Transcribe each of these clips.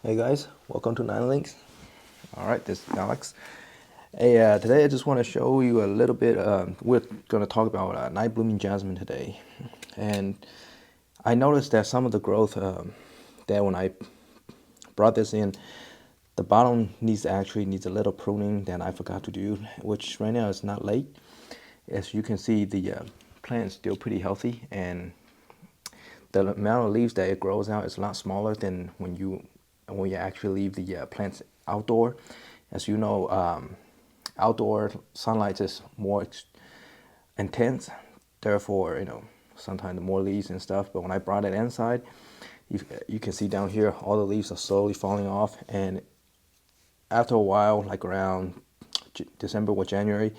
Hey guys, welcome to Nine Links. All right, this is Alex. Hey, today I just want to show you a little bit. We're going to talk about night blooming jasmine today, and I noticed that some of the growth that when I brought this in, the bottom needs a little pruning that I forgot to do, which right now is not late. As you can see, the plant is still pretty healthy, and the amount of leaves that it grows out is a lot smaller than when you actually leave the plants outdoor. As you know, outdoor sunlight is more intense. Therefore, sometimes more leaves and stuff. But when I brought it inside, you can see down here all the leaves are slowly falling off, and after a while, like around December or January,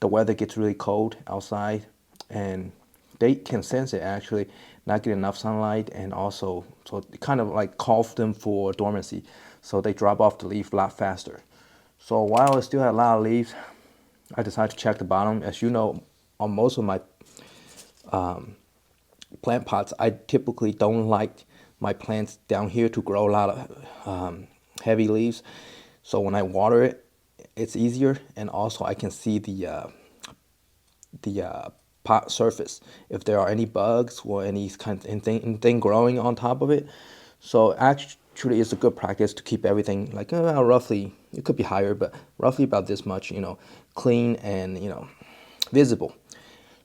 the weather gets really cold outside, and they can sense it actually not getting enough sunlight, and also so it kind of like calls them for dormancy, so they drop off the leaf a lot faster. So while it still had a lot of leaves, I decided to check the bottom. As you know, on most of my plant pots, I typically don't like my plants down here to grow a lot of heavy leaves. So when I water it, it's easier, and also I can see the pot surface if there are any bugs or any kind of thing growing on top of it. So actually, it's a good practice to keep everything like roughly. It could be higher, but roughly about this much, clean and visible.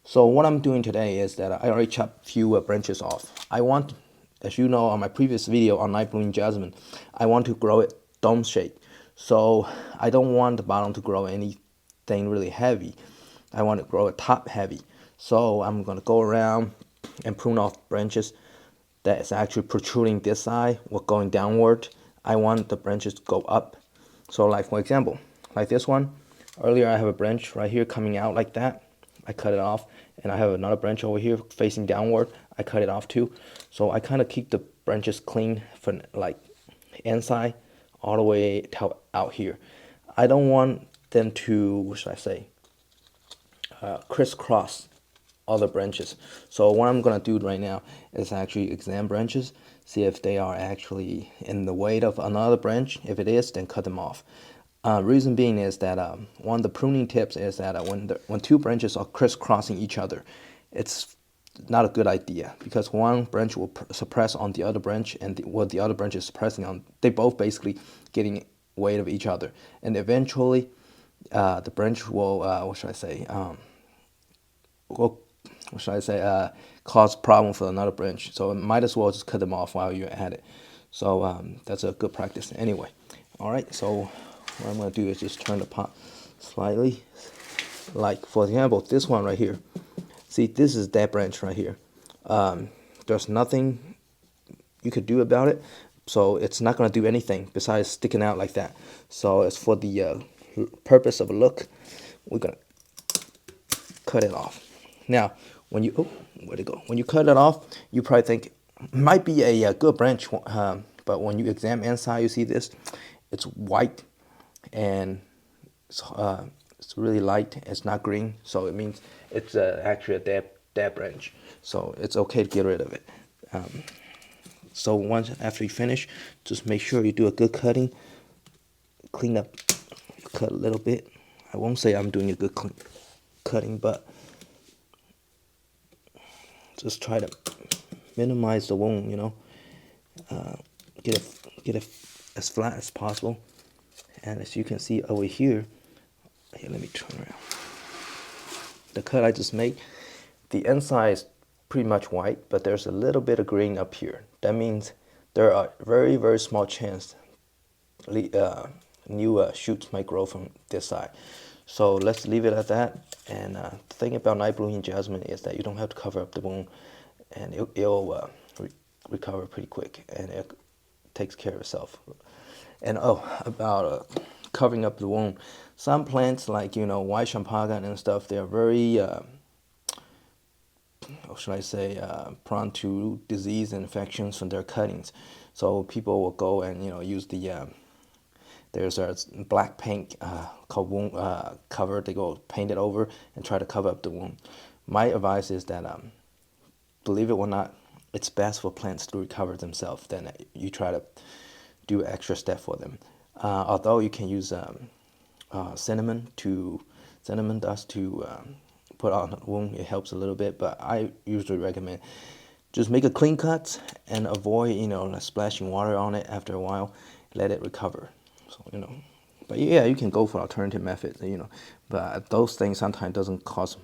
So what I'm doing today is that I already chopped a few branches off. I want, as you know, on my previous video on night blooming jasmine, I want to grow it dome shape. So I don't want the bottom to grow anything really heavy. I want to grow it top heavy. So I'm going to go around and prune off branches that is actually protruding this side or going downward. I want the branches to go up. So like for example, like this one, earlier I have a branch right here coming out like that. I cut it off, and I have another branch over here facing downward. I cut it off too. So I kind of keep the branches clean from like inside all the way out here. I don't want them to, what should I say, crisscross other branches. So what I'm gonna do right now is actually examine branches, see if they are actually in the way of another branch. If it is, then cut them off. Reason being is that one of the pruning tips is that when two branches are crisscrossing each other, it's not a good idea, because one branch will suppress on the other branch, and what the other branch is suppressing on, they both basically getting weight of each other, and eventually the branch will what should I say, cause problem for another branch. So might as well just cut them off while you're at it. So that's a good practice anyway. All right, so what I'm going to do is just turn the pot slightly. Like for example, this one right here. See, this is that branch right here. There's nothing you could do about it. So it's not going to do anything besides sticking out like that. So it's for the purpose of a look, we're going to cut it off. Now, when you, where'd it go? When you cut it off, you probably think it might be a good branch, but when you examine inside, you see this, it's white, and it's really light. It's not green, so it means it's actually a dead branch. So it's okay to get rid of it. So once after you finish, just make sure you do a good cutting. Clean up, cut a little bit. I won't say I'm doing a good cutting, but just try to minimize the wound. Get it as flat as possible. And as you can see over here, let me turn around. The cut I just made, the inside is pretty much white, but there's a little bit of green up here. That means there are very, very small chance new shoots might grow from this side. So let's leave it at that. And the thing about night blooming jasmine is that you don't have to cover up the wound, and it'll recover pretty quick, and it takes care of itself. And about covering up the wound, some plants like white champagne and stuff, they're very or should I say, prone to disease and infections from their cuttings. So people will go and use the there's a black paint called wound cover. They go paint it over and try to cover up the wound. My advice is that believe it or not, it's best for plants to recover themselves than you try to do extra step for them. Although you can use cinnamon dust to put on the wound, it helps a little bit. But I usually recommend just make a clean cut and avoid like splashing water on it after a while. Let it recover. So but yeah, you can go for alternative methods. But those things sometimes doesn't cause.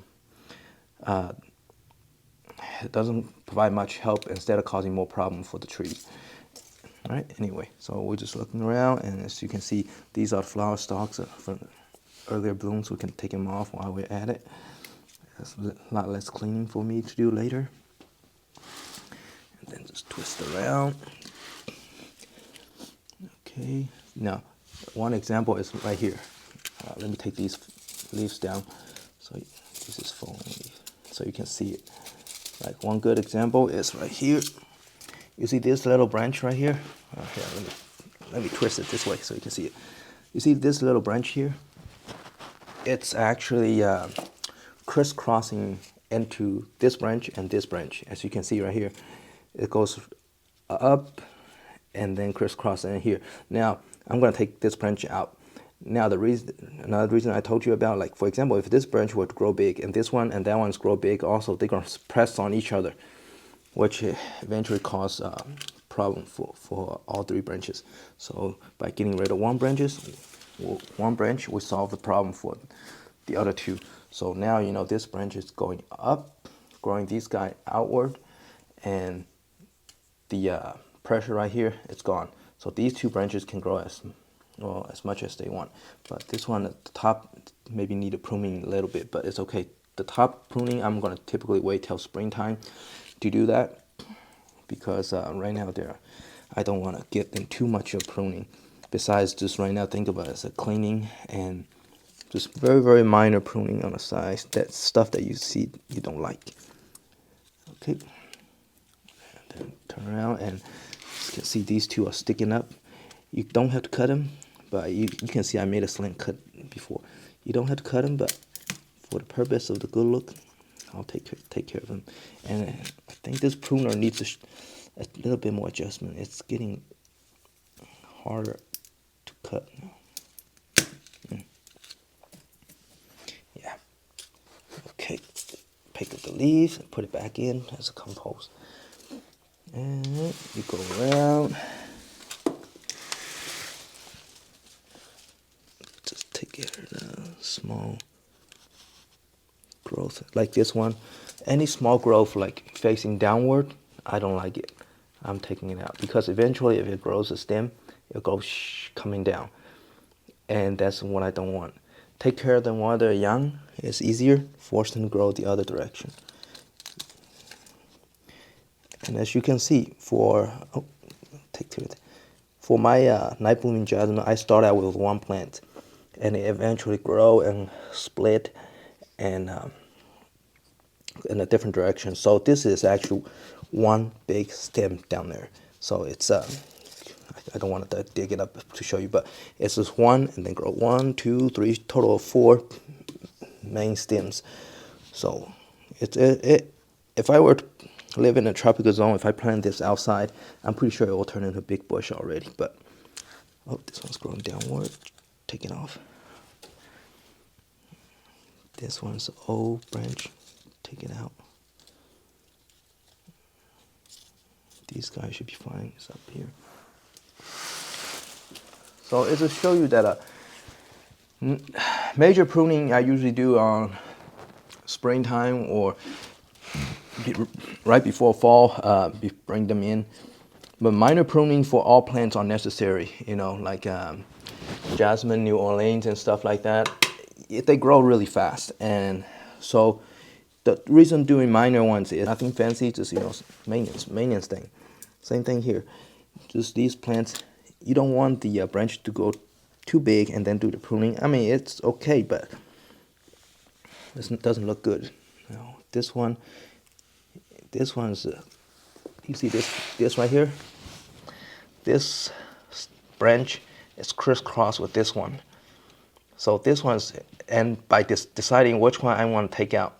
It doesn't provide much help instead of causing more problem for the tree. All right, anyway, so we're just looking around, and as you can see, these are flower stalks from earlier blooms. We can take them off while we're at it. That's a lot less cleaning for me to do later. And then just twist around. Okay, now one example is right here. Let me take these leaves down. So this is fallen leaf, so you can see it. Like one good example is right here. You see this little branch right here? Here, let me twist it this way so you can see it. You see this little branch here? It's actually crisscrossing into this branch and this branch. As you can see right here, it goes up and then crisscross in here. Now, I'm going to take this branch out. Now, another reason I told you about, like for example, if this branch were to grow big and this one and that one's grow big also, they're going to press on each other, which eventually cause problem for all three branches. So by getting rid of one branch, we solve the problem for the other two. So now this branch is going up, growing these guys outward, and the pressure right here, it's gone. So these two branches can grow as much as they want. But this one at the top maybe need a pruning a little bit, but it's okay. The top pruning, I'm going to typically wait till springtime to do that, because right now I don't want to get them too much of pruning. Besides, just right now, think about it as a cleaning and just very, very minor pruning on the sides. That stuff that you see you don't like. Okay. And then turn around, and you can see these two are sticking up. You don't have to cut them, but you can see I made a slant cut before. You don't have to cut them, but for the purpose of the good look, I'll take care of them. And I think this pruner needs a little bit more adjustment. It's getting harder to cut. Yeah. Okay. Pick up the leaves and put it back in as a compost. And you go around. Just take care of the small growth like this one. Any small growth like facing downward, I don't like it. I'm taking it out, because eventually if it grows a stem, it'll go coming down, and that's what I don't want. Take care of them while they're young. It's easier. Force them to grow the other direction. And as you can see, for my night blooming jasmine, I start out with one plant, and it eventually grow and split and in a different direction. So this is actually one big stem down there. So it's I don't want to dig it up to show you, but it's just one, and then grow 1, 2, 3, total of 4 main stems. So if I were to live in a tropical zone, if I plant this outside, I'm pretty sure it will turn into a big bush already. But this one's growing downward. Take it off. This one's an old branch. Take it out. These guys should be fine. It's up here. So it's to show you that major pruning I usually do on springtime or right before fall, bring them in. But minor pruning for all plants are necessary, like Jasmine, New Orleans, and stuff like that. They grow really fast, and so the reason doing minor ones is nothing fancy, just maintenance thing. Same thing here. Just these plants, you don't want the branch to go too big and then do the pruning. I mean, it's okay, but it doesn't look good. This one's you see this right here. This branch is crisscross with this one. So this one's, and by deciding which one I want to take out,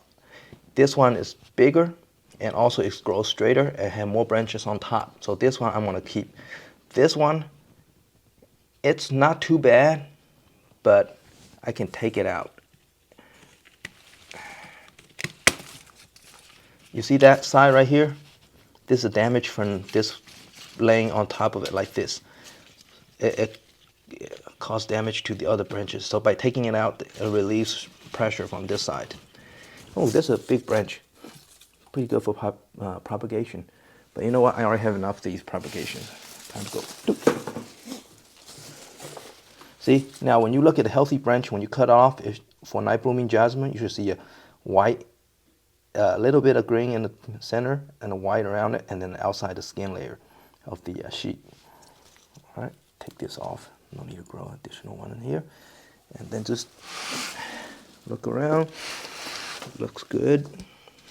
this one is bigger and also it grows straighter and have more branches on top. So this one I want to keep. This one It's not too bad, but I can take it out. You see that side right here? This is damage from this laying on top of it like this. It caused damage to the other branches. So by taking it out, it relieves pressure from this side. Oh, this is a big branch. Pretty good for propagation. But you know what? I already have enough of these propagations. Time to go. Doop. See, now when you look at a healthy branch, when you cut off, for night blooming jasmine, you should see a white, a little bit of green in the center and a white around it, and then outside the skin layer of the sheet. All right, take this off. No need to grow additional one in here. And then just look around. Looks good.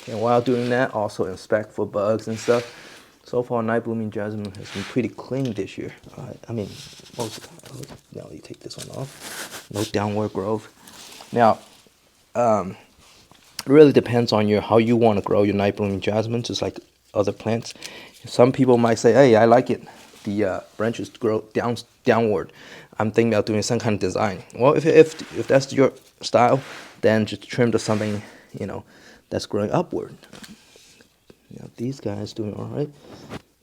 And while doing that, also inspect for bugs and stuff. So far, night blooming jasmine has been pretty clean this year. I mean, most of the time. Now you take this one off. No downward growth. Now, it really depends on how you want to grow your night blooming jasmine, just like other plants. Some people might say, "Hey, I like it. The branches grow downward. I'm thinking about doing some kind of design." Well, if that's your style, then just trim to something that's growing upward. Now these guys doing all right.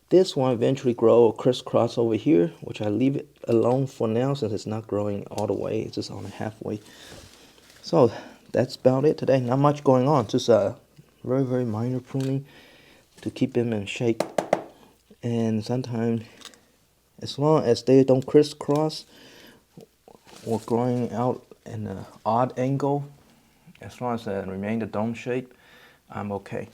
This one eventually grow crisscross over here, which I leave it alone for now since it's not growing all the way. It's just on the halfway. So that's about it today. Not much going on. Just a very, very minor pruning to keep them in shape. And sometimes, as long as they don't crisscross or growing out in an odd angle, as long as they remain the dome shape, I'm okay.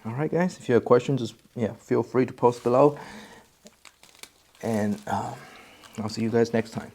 All right, guys. If you have questions, just feel free to post below. And I'll see you guys next time.